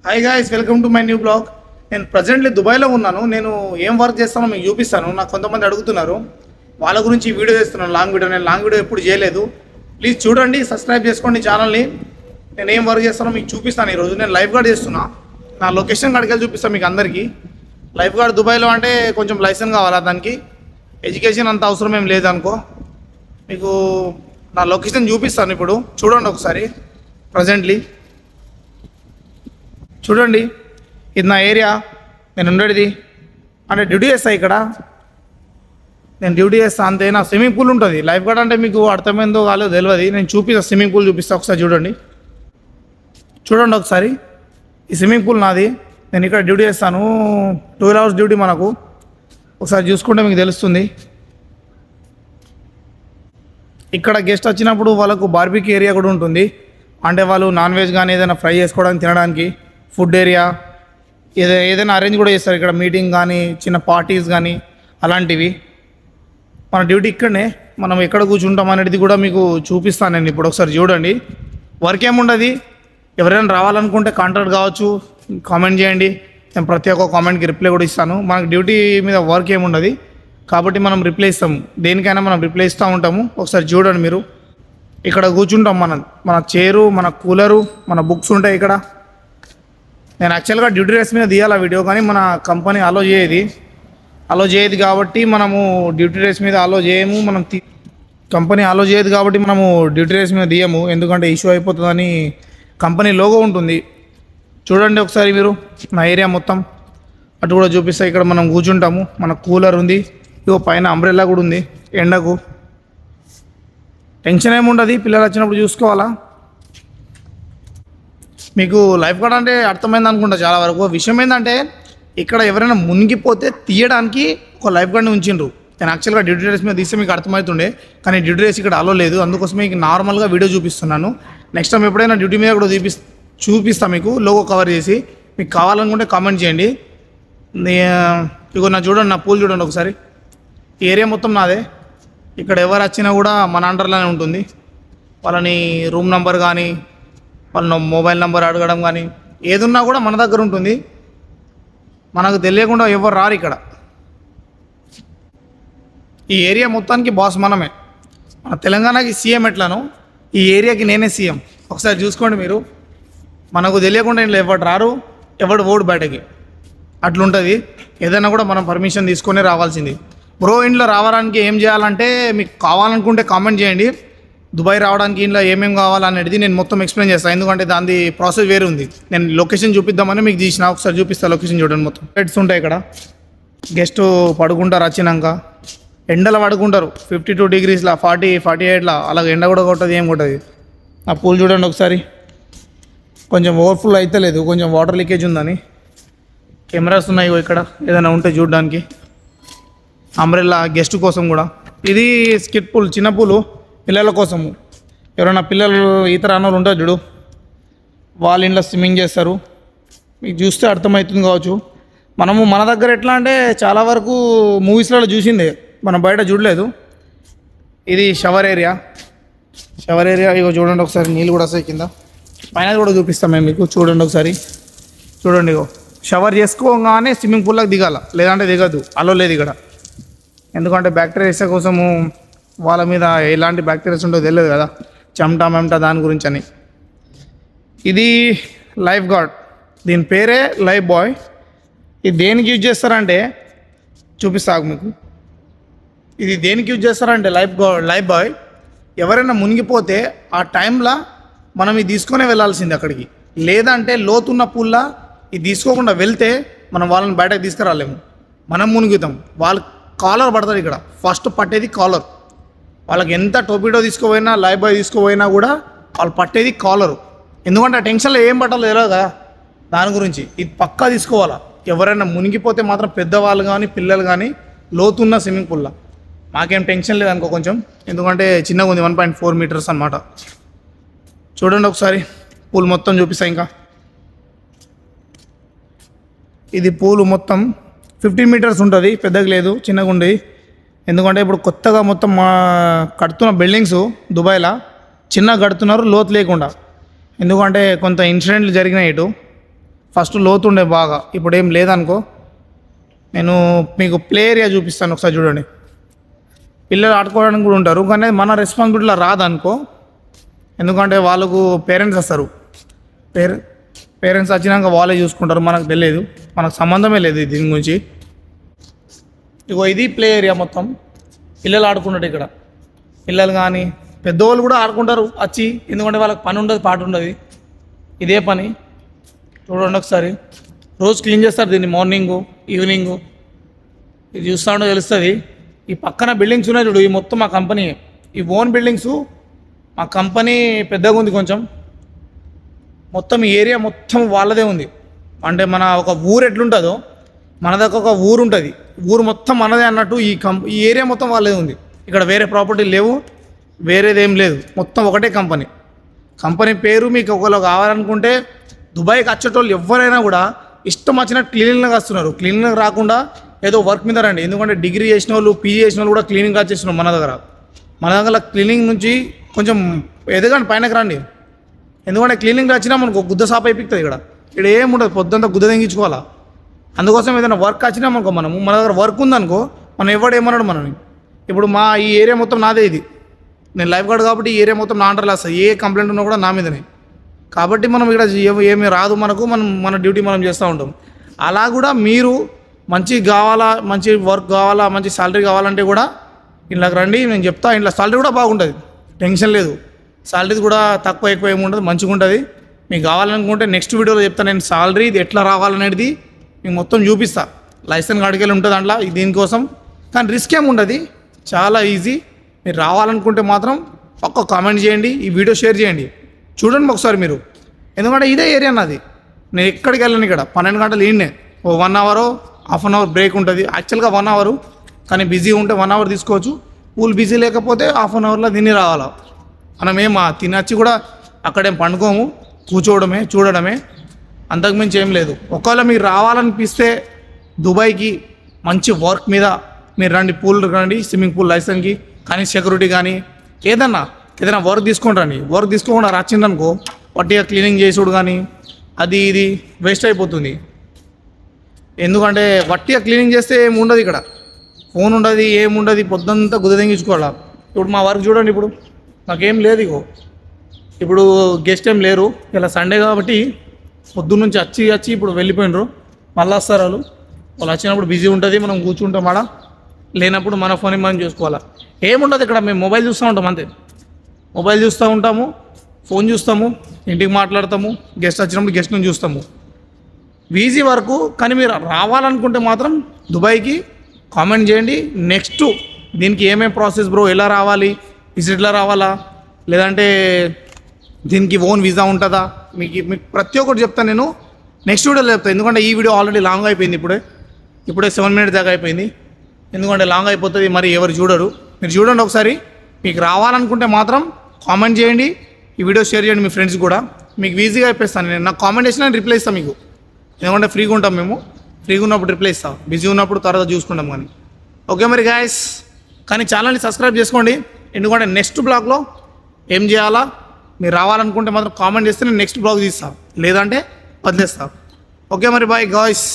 Hi guys, welcome to my new blog. నేను presently దుబాయ్లో ఉన్నాను. నేను ఏం వర్క్ చేస్తానో మీకు చూపిస్తాను. నాకు కొంతమంది అడుగుతున్నారు, వాళ్ళ గురించి వీడియో చేస్తున్నాను. లాంగ్ వీడియో నేను లాంగ్ వీడియో ఎప్పుడు చేయలేదు. ప్లీజ్ చూడండి, సబ్స్క్రైబ్ చేసుకోండి ఛానల్ని. నేను ఏం వర్క్ చేస్తానో మీకు చూపిస్తాను. ఈరోజు నేను లైఫ్ గార్డ్ చేస్తున్నా. నా లొకేషన్ కాడికి వెళ్ళి చూపిస్తాను మీకు అందరికీ. లైఫ్ గార్డ్ దుబాయ్లో అంటే కొంచెం లైసెన్స్ కావాలా, దానికి ఎడ్యుకేషన్ అంత అవసరం ఏం లేదనుకో. మీకు నా లొకేషన్ చూపిస్తాను ఇప్పుడు, చూడండి ఒకసారి. ప్రజెంట్లీ చూడండి, ఇది నా ఏరియా. నేను ఉండేది అంటే డ్యూటీ చేస్తాను ఇక్కడ. నేను డ్యూటీ చేస్తాను అంతే. నా స్విమ్మింగ్ పూల్ ఉంటుంది. లైఫ్ గార్డ్ అంటే మీకు అర్థమైందో కాలేదో తెలియదు. నేను చూపిస్తాను, స్విమ్మింగ్ పూల్ చూపిస్తాను. ఒకసారి చూడండి ఒకసారి. ఈ స్విమ్మింగ్ పూల్ నాది. నేను ఇక్కడ డ్యూటీ చేస్తాను. 12 hours డ్యూటీ మనకు. ఒకసారి చూసుకుంటే మీకు తెలుస్తుంది. ఇక్కడ గెస్ట్ వచ్చినప్పుడు వాళ్ళకు బార్బిక్యూ ఏరియా కూడా ఉంటుంది. అంటే వాళ్ళు నాన్ వెజ్ కానీ ఏదైనా ఫ్రై చేసుకోవడానికి, తినడానికి ఫుడ్ ఏరియా ఏదైనా అరేంజ్ కూడా చేస్తారు ఇక్కడ. మీటింగ్ కానీ చిన్న పార్టీస్ కానీ అలాంటివి. మన డ్యూటీ ఇక్కడనే. మనం ఎక్కడ కూర్చుంటాం అనేది కూడా మీకు చూపిస్తాను నేను ఇప్పుడు. ఒకసారి చూడండి. వర్క్ ఏముండదు. ఎవరైనా రావాలనుకుంటే కాంటాక్ట్ కావచ్చు, కామెంట్ చేయండి. నేను ప్రతి ఒక్క కామెంట్కి రిప్లై కూడా ఇస్తాను. మనకు డ్యూటీ మీద వర్క్ ఏముండదు కాబట్టి మనం రిప్లై ఇస్తాము. దేనికైనా మనం రిప్లై ఇస్తూ ఉంటాము. ఒకసారి చూడండి మీరు. ఇక్కడ కూర్చుంటాం. మన చైరు, మన కూలరు, మన బుక్స్ ఉంటాయి ఇక్కడ. నేను యాక్చువల్గా డ్యూటీ డ్రెస్ మీద తీయాలి వీడియో, కానీ మన కంపెనీ అలో చేయదు కాబట్టి మనము డ్యూటీ డ్రెస్ మీద అలో చేయము. కంపెనీ అలో చేయదు కాబట్టి మనము డ్యూటీ డ్రెస్ మీద తీయము. ఎందుకంటే ఇష్యూ అయిపోతుందని కంపెనీ లోగో ఉంటుంది. చూడండి ఒకసారి మీరు. నా ఏరియా మొత్తం అటు కూడా చూపిస్తాయి. ఇక్కడ మనం కూర్చుంటాము. మన కూలర్ ఉంది. ఇగో పైన అంబ్రెల్లా కూడా ఉంది. ఎండకు టెన్షన్ ఏముండదు. పిల్లలు వచ్చినప్పుడు చూసుకోవాలా. మీకు లైఫ్ గార్డ్ అంటే అర్థమైంది అనుకుంటా చాలా వరకు. విషయం ఏంటంటే ఇక్కడ ఎవరైనా మునిగిపోతే తీయడానికి ఒక లైఫ్ గార్డ్ని ఉంచిండ్రు. నేను యాక్చువల్గా డ్యూటీ డ్రెస్ మీద తీస్తే మీకు అర్థమవుతుండే, కానీ డ్యూటీ డ్రెస్ ఇక్కడ అలో లేదు. అందుకోసం మీకు నార్మల్గా వీడియో చూపిస్తున్నాను. నెక్స్ట్ టైం ఎప్పుడైనా డ్యూటీ మీద కూడా చూపిస్తా మీకు, లోగో కవర్ చేసి. మీకు కావాలనుకుంటే కామెంట్ చేయండి. ఇగో నా చూడండి, నా పూల్ చూడండి ఒకసారి. ఈ ఏరియా మొత్తం నాదే. ఇక్కడ ఎవరు వచ్చినా కూడా మన అండర్లోనే ఉంటుంది. వాళ్ళని రూమ్ నెంబర్ కానీ వాళ్ళ మొబైల్ నెంబర్ అడగడం కానీ ఏదున్నా కూడా మన దగ్గర ఉంటుంది. మనకు తెలియకుండా ఎవరు రారు ఇక్కడ. ఈ ఏరియా మొత్తానికి బాస్ మనమే. మన తెలంగాణకి సీఎం ఎట్లానో ఈ ఏరియాకి నేనే సీఎం. ఒకసారి చూసుకోండి మీరు. మనకు తెలియకుండా ఇంట్లో ఎవరు రారు, ఎవడు ఓడు బయటకి. అట్లుంటుంది. ఏదైనా కూడా మనం పర్మిషన్ తీసుకొని రావాల్సింది. బ్రో ఇంట్లో రావడానికి ఏం చేయాలంటే మీకు కావాలనుకుంటే కామెంట్ చేయండి. దుబాయ్ రావడానికి ఇంట్లో ఏమేమి కావాలనేది నేను మొత్తం ఎక్స్ప్లెయిన్ చేస్తాను. ఎందుకంటే దాని ప్రాసెస్ వేరే ఉంది. నేను లొకేషన్ చూపిద్దామని మీకు తీసిన. ఒకసారి చూపిస్తాను లొకేషన్ చూడండి. మొత్తం బెడ్స్ ఉంటాయి ఇక్కడ. గెస్ట్ పడుకుంటారు వచ్చినాక. ఎండలో పడుకుంటారు 52 degrees 40-48 అలాగ. ఎండ కూడా కొట్టదు, ఏం కొట్టదు. ఆ పూల్ చూడండి ఒకసారి. కొంచెం ఓవర్ఫుల్ అయితే లేదు, కొంచెం వాటర్ లీకేజ్ ఉందని. కెమెరాస్ ఉన్నాయి ఇక్కడ, ఏదైనా ఉంటే చూడడానికి. అంబ్రెల్లా గెస్ట్ కోసం కూడా. ఇది స్కిట్ పూల్, చిన్న పూలు పిల్లల కోసము. ఎవరైనా పిల్లలు ఈత రానోళ్ళు ఉంటారు చూడు, వాళ్ళ ఇంట్లో స్విమ్మింగ్ చేస్తారు. మీకు చూస్తే అర్థమవుతుంది కావచ్చు. మన దగ్గర ఎట్లా అంటే చాలా వరకు మూవీస్లలో చూసిందే, మనం బయట చూడలేదు. ఇది షవర్ ఏరియా. ఇగో చూడండి ఒకసారి. నీళ్ళు కూడా వస్తాయి కింద. పైన కూడా చూపిస్తాం మేము మీకు. చూడండి ఒకసారి. చూడండి ఇగో. షవర్ చేసుకోగానే స్విమ్మింగ్ పూల్లోకి దిగాల, లేదంటే దిగద్దు. అలో లేదు ఇక్కడ. ఎందుకంటే బ్యాక్టీరియా కోసము. వాళ్ళ మీద ఎలాంటి బ్యాక్టీరియాస్ ఉంటుందో తెలియదు కదా, చెమటా దాని గురించి అని. ఇది లైఫ్ గార్డ్. దీని పేరే లైఫ్ బాయ్. ఇది దేనికి యూజ్ చేస్తారంటే చూపిస్తాను మీకు. ఇది దేనికి యూజ్ చేస్తారంటే లైఫ్ బాయ్ ఎవరైనా మునిగిపోతే ఆ టైంలో మనం ఇది తీసుకునే వెళ్ళాల్సింది అక్కడికి. లేదంటే లోతున్న పూల్లా ఇది తీసుకోకుండా వెళ్తే మనం వాళ్ళని బయటకు తీసుకురాలేము. మనం మునుగుతాం. వాళ్ళు కాలర్ పడతారు ఇక్కడ. ఫస్ట్ పట్టేది కాలర్. వాళ్ళకి ఎంత టోపీడో తీసుకుపోయినా, లైఫ్ బాయ్ తీసుకుపోయినా కూడా వాళ్ళు పట్టేది కాలరు. ఎందుకంటే ఆ టెన్షన్లో ఏం పట్టాలో తెలియదు కదా, దాని గురించి. ఇది పక్కా తీసుకోవాలా. ఎవరైనా మునిగిపోతే మాత్రం పెద్దవాళ్ళు కానీ పిల్లలు కానీ లోతున్న స్విమ్మింగ్ పూల్లో. మాకేం టెన్షన్ లేదనుకో కొంచెం, ఎందుకంటే చిన్నగా ఉంది. 1.4 meters అనమాట. చూడండి ఒకసారి. పూల్ మొత్తం చూపిస్తా. ఇంకా ఇది పూలు మొత్తం 15 meters ఉంటుంది. పెద్దగా లేదు, చిన్నగా ఉంది. ఎందుకంటే ఇప్పుడు కొత్తగా మొత్తం కడుతున్న బిల్డింగ్స్ దుబాయ్లో చిన్నగా కడుతున్నారు, లోతు లేకుండా. ఎందుకంటే కొంత ఇన్సిడెంట్లు జరిగినాయి ఇటు. ఫస్ట్ లోతుండే బాగా, ఇప్పుడు ఏం లేదనుకో. నేను మీకు ప్లే ఏరియా చూపిస్తాను, ఒకసారి చూడండి. పిల్లలు ఆడుకోవడానికి కూడా ఉంటారు, కానీ మన రెస్పాన్సిబిలిటీలో రాదనుకో. ఎందుకంటే వాళ్ళకు పేరెంట్స్ వస్తారు, పేరెంట్స్ వచ్చినాక వాళ్ళే చూసుకుంటారు, మనకు తెలియదు, మనకు సంబంధమే లేదు దీని గురించి. ఇగో ఇది ప్లే ఏరియా మొత్తం, పిల్లలు ఆడుకుంటారు ఇక్కడ. పిల్లలు కానీ పెద్దవాళ్ళు కూడా ఆడుకుంటారు వచ్చి, ఎందుకంటే వాళ్ళకి పని ఉండదు, పాట ఉండదు, ఇదే పని. చూడండి ఒకసారి, రోజు క్లీన్ చేస్తారు దీన్ని, మార్నింగు ఈవినింగు. ఇది చూస్తూ ఉంటే తెలుస్తుంది. ఈ పక్కన బిల్డింగ్స్ ఉన్నాయి చూడు, ఈ మొత్తం మా కంపెనీ, ఈ ఓన్ బిల్డింగ్స్. మా కంపెనీ పెద్దగా ఉంది కొంచెం, మొత్తం ఈ ఏరియా మొత్తం వాళ్ళదే ఉంది. అంటే మన ఒక ఊరు ఎట్లుంటుందో మన దగ్గర ఒక ఊరు ఉంటుంది, ఊరు మొత్తం మనదే అన్నట్టు ఈ ఏరియా మొత్తం వాళ్ళదే ఉంది. ఇక్కడ వేరే ప్రాపర్టీ లేవు, వేరేదేం లేదు, మొత్తం ఒకటే కంపెనీ. కంపెనీ పేరు మీకు ఒకవేళ కావాలనుకుంటే, దుబాయ్కి వచ్చేటోళ్ళు ఎవరైనా కూడా ఇష్టం వచ్చినట్టు క్లీనింగ్గా వస్తున్నారు. క్లీనింగ్ రాకుండా ఏదో వర్క్ మీద రండి, ఎందుకంటే డిగ్రీ చేసిన వాళ్ళు, పీజీ చేసిన వాళ్ళు కూడా క్లీనింగ్ వచ్చేస్తున్నారు మన దగ్గర. క్లీనింగ్ నుంచి కొంచెం ఎదగండి, పైనకి రండి. ఎందుకంటే క్లీనింగ్ వచ్చినా మనకు గుద్ద సాప్ అయిపోతుంది. ఇక్కడ ఏముండదు, పొద్దుంతా గుద్ద తెంగించుకోవాలా. అందుకోసం ఏదైనా వర్క్ వచ్చినా మనకు మన దగ్గర వర్క్ ఉందనుకో, మనం ఎవడేమన్నాడు మనని. ఇప్పుడు ఈ ఏరియా మొత్తం నాదే, ఇది నేను లైఫ్ గార్డ్ కాబట్టి ఈ ఏరియా మొత్తం నా అండర్లో వస్తుంది. ఏ కంప్లైంట్ ఉన్నా కూడా నా మీదనే. కాబట్టి మనం ఇక్కడ ఏమీ రాదు మనకు, మన డ్యూటీ మనం చేస్తూ ఉంటాం. అలా కూడా మీరు మంచి కావాలా, మంచి వర్క్ కావాలా, మంచి సాలరీ కావాలంటే కూడా ఇంట్లోకి రండి, నేను చెప్తా. ఇంట్లో సాలరీ కూడా బాగుంటుంది, టెన్షన్ లేదు. సాలరీ కూడా తక్కువ ఎక్కువ ఏమి ఉండదు, మంచిగా ఉంటుంది. మీకు కావాలనుకుంటే నెక్స్ట్ వీడియోలో చెప్తాను నేను సాలరీ ఇది ఎట్లా రావాలనేది మీకు మొత్తం చూపిస్తా. లైసెన్స్ కాడికెళ్ళి ఉంటుంది దాంట్లో, దీనికోసం. కానీ రిస్క్ ఏమి ఉండదు, చాలా ఈజీ. మీరు రావాలనుకుంటే మాత్రం ఒక్క కామెంట్ చేయండి, ఈ వీడియో షేర్ చేయండి, చూడండి ఒకసారి మీరు. ఎందుకంటే ఇదే ఏరియా నాది, నేను ఎక్కడికి వెళ్ళను. ఇక్కడ 12 గంటలు ఈయనే, ఓ 1 hour half an hour break ఉంటుంది. యాక్చువల్గా 1 అవర్, కానీ బిజీ ఉంటే 1 అవర్ తీసుకోవచ్చు. పూల్ బిజీ లేకపోతే హాఫ్ అన్ అవర్లో తిని రావాలా. మనం తినచ్చి కూడా అక్కడేం పండుకోము, కూర్చోవడమే, చూడడమే, అంతకుమించి ఏం లేదు. ఒకవేళ మీరు రావాలనిపిస్తే దుబాయ్కి మంచి వర్క్ మీద మీరు రండి, పూల్ రండి, స్విమ్మింగ్ పూల్ లైసెన్స్కి కానీ సెక్యూరిటీ కానీ ఏదైనా వర్క్ తీసుకొని రండి. వర్క్ తీసుకోకుండా వచ్చిందనుకో, పట్టిగా క్లీనింగ్ చేసుడు కానీ అది ఇది వేస్ట్ అయిపోతుంది. ఎందుకంటే వట్టిగా క్లీనింగ్ చేస్తే ఏమి ఉండదు, ఇక్కడ ఫోన్ ఉండదు, ఏముండదు, పొద్దుంతా గుదదెంగించుకోవాలా. ఇప్పుడు మా వర్క్ చూడండి, ఇప్పుడు నాకేం లేదు. ఇప్పుడు గెస్ట్ ఏం లేరు, ఇలా సండే కాబట్టి పొద్దున్న నుంచి వచ్చి ఇప్పుడు వెళ్ళిపోయినరు, మళ్ళీ వస్తారు వాళ్ళు. వచ్చినప్పుడు బిజీ ఉంటుంది, మనం కూర్చుంటాం ఆడ. లేనప్పుడు మన ఫోన్ మనం చూసుకోవాలా. ఏముండదు ఇక్కడ, మేము మొబైల్ చూస్తూ ఉంటాం అంతే. మొబైల్ చూస్తూ ఉంటాము, ఫోన్ చూస్తాము, ఇంటికి మాట్లాడతాము, గెస్ట్ వచ్చినప్పుడు గెస్ట్ నుంచి చూస్తాము. ఈజీ వరకు. కానీ మీరు రావాలనుకుంటే మాత్రం దుబాయ్కి కామెంట్ చేయండి. నెక్స్ట్ దీనికి ఏమేమి ప్రాసెస్ బ్రో, ఎలా రావాలి, విజిట్లో రావాలా, లేదంటే దీనికి ఓన్ వీసా ఉంటుందా, మీకు ప్రతి ఒక్కటి చెప్తాను నేను. నెక్స్ట్ వీడియోలో చెప్తాను, ఎందుకంటే ఈ వీడియో ఆల్రెడీ లాంగ్ అయిపోయింది. ఇప్పుడే 7 minutes దాకా అయిపోయింది. ఎందుకంటే లాంగ్ అయిపోతుంది, మరి ఎవరు చూడరు. మీరు చూడండి ఒకసారి. మీకు రావాలనుకుంటే మాత్రం కామెంట్ చేయండి, ఈ వీడియో షేర్ చేయండి మీ ఫ్రెండ్స్ కూడా. మీకు ఈజీగా అయిపోయిస్తాను నేను. నాకు కామెంట్ చేసినా నేను రిప్లై ఇస్తాను మీకు, ఎందుకంటే ఫ్రీగా ఉంటాం మేము. ఫ్రీగా ఉన్నప్పుడు రిప్లై ఇస్తాం, బిజీ ఉన్నప్పుడు తర్వాత చూసుకుంటాం. కానీ ఓకే మరి గాయస్, కానీ ఛానల్ని సబ్స్క్రైబ్ చేసుకోండి. ఎందుకంటే నెక్స్ట్ బ్లాగ్లో ఏం చేయాలా మీరు రావాలనుకుంటే మాత్రం కామెంట్ చేస్తే నేను నెక్స్ట్ బ్లాగ్ తీస్తాను, లేదంటే వదిలేస్తాను. ఓకే మరి బాయ్ గాయ్స్.